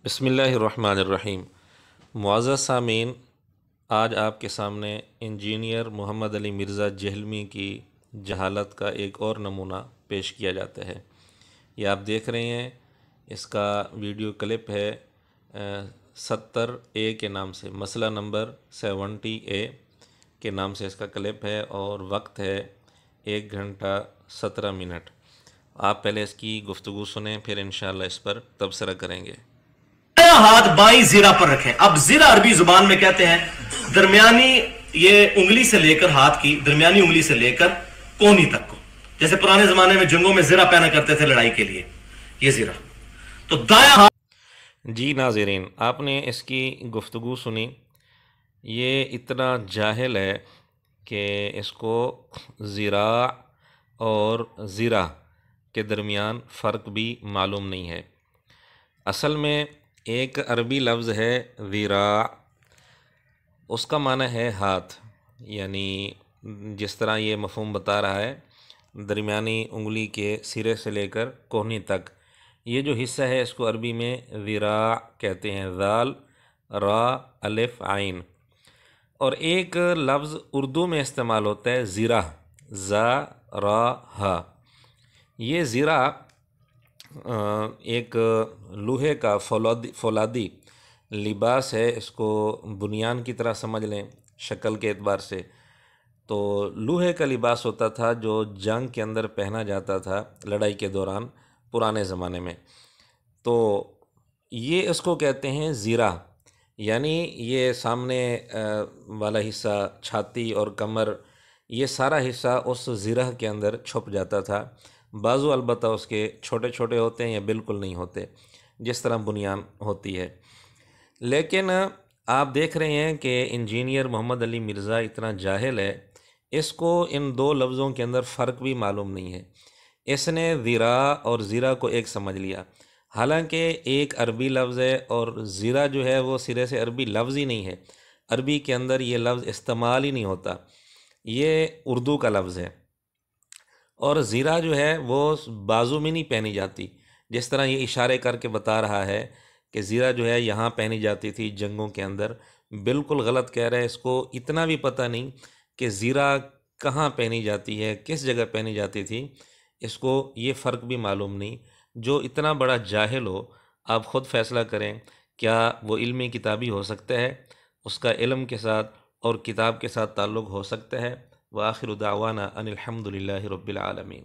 بسم اللہ الرحمن الرحیم۔ معزز سامعین، آج آپ کے سامنے انجینئر محمد علی مرزا جہلمی کی جہالت کا ایک اور نمونہ پیش کیا جاتا ہے۔ یہ آپ دیکھ رہے ہیں، اس کا ویڈیو کلپ ہے 70A کے نام سے، مسئلہ نمبر 70A کے نام سے اس کا کلپ ہے، اور وقت ہے 1 گھنٹہ 17 منٹ۔ آپ پہلے اس کی گفتگو سنیں، پھر انشاءاللہ اس پر تبصرہ کریں گے۔ ہاتھ بائیں زیرہ پر رکھیں۔ اب زیرہ عربی زبان میں کہتے ہیں درمیانی یہ انگلی سے لے کر، ہاتھ کی درمیانی انگلی سے لے کر کونی تک کو، جیسے پرانے زمانے میں جنگوں میں زیرہ پہنا کرتے تھے لڑائی کے لیے، یہ زیرہ تو دایاں ہاتھ۔ جی ناظرین، آپ نے اس کی گفتگو سنی۔ یہ اتنا جاہل ہے کہ اس کو ذراع اور زرہ کے درمیان فرق بھی معلوم نہیں ہے۔ اصل میں ایک عربی لفظ ہے ذراع، اس کا معنی ہے ہاتھ، یعنی جس طرح یہ مفہوم بتا رہا ہے، درمیانی انگلی کے سرے سے لے کر کوہنی تک، یہ جو حصہ ہے اس کو عربی میں ذراع کہتے ہیں، ذال را الف عین۔ اور ایک لفظ اردو میں استعمال ہوتا ہے زرہ، ذا را ہا۔ یہ زرہ ایک لوہے کا فولادی لباس ہے، اس کو بنیان کی طرح سمجھ لیں شکل کے اعتبار سے۔ تو لوہے کا لباس ہوتا تھا جو جنگ کے اندر پہنا جاتا تھا لڑائی کے دوران پرانے زمانے میں۔ تو یہ اس کو کہتے ہیں زرہ، یعنی یہ سامنے والا حصہ، چھاتی اور کمر، یہ سارا حصہ اس زرہ کے اندر چھپ جاتا تھا۔ بازو البتہ اس کے چھوٹے چھوٹے ہوتے ہیں یا بالکل نہیں ہوتے، جس طرح بنیان ہوتی ہے۔ لیکن آپ دیکھ رہے ہیں کہ انجینئر محمد علی مرزا اتنا جاہل ہے، اس کو ان دو لفظوں کے اندر فرق بھی معلوم نہیں ہے۔ اس نے ذراع اور زرہ کو ایک سمجھ لیا، حالانکہ ایک عربی لفظ ہے، اور زرہ جو ہے وہ سرے سے عربی لفظ ہی نہیں ہے۔ عربی کے اندر یہ لفظ استعمال ہی نہیں ہوتا، یہ اردو کا لفظ ہے۔ اور زرہ جو ہے وہ بازو میں نہیں پہنی جاتی، جس طرح یہ اشارے کر کے بتا رہا ہے کہ زرہ جو ہے یہاں پہنی جاتی تھی جنگوں کے اندر، بالکل غلط کہہ رہا ہے۔ اس کو اتنا بھی پتہ نہیں کہ زرہ کہاں پہنی جاتی ہے، کس جگہ پہنی جاتی تھی، اس کو یہ فرق بھی معلوم نہیں۔ جو اتنا بڑا جاہل ہو، آپ خود فیصلہ کریں، کیا وہ علمی کتابی ہو سکتا ہے؟ اس کا علم کے ساتھ اور کتاب کے ساتھ تعلق ہو سکتا ہے؟ وآخر دعوانا ان الحمد للہ رب العالمین۔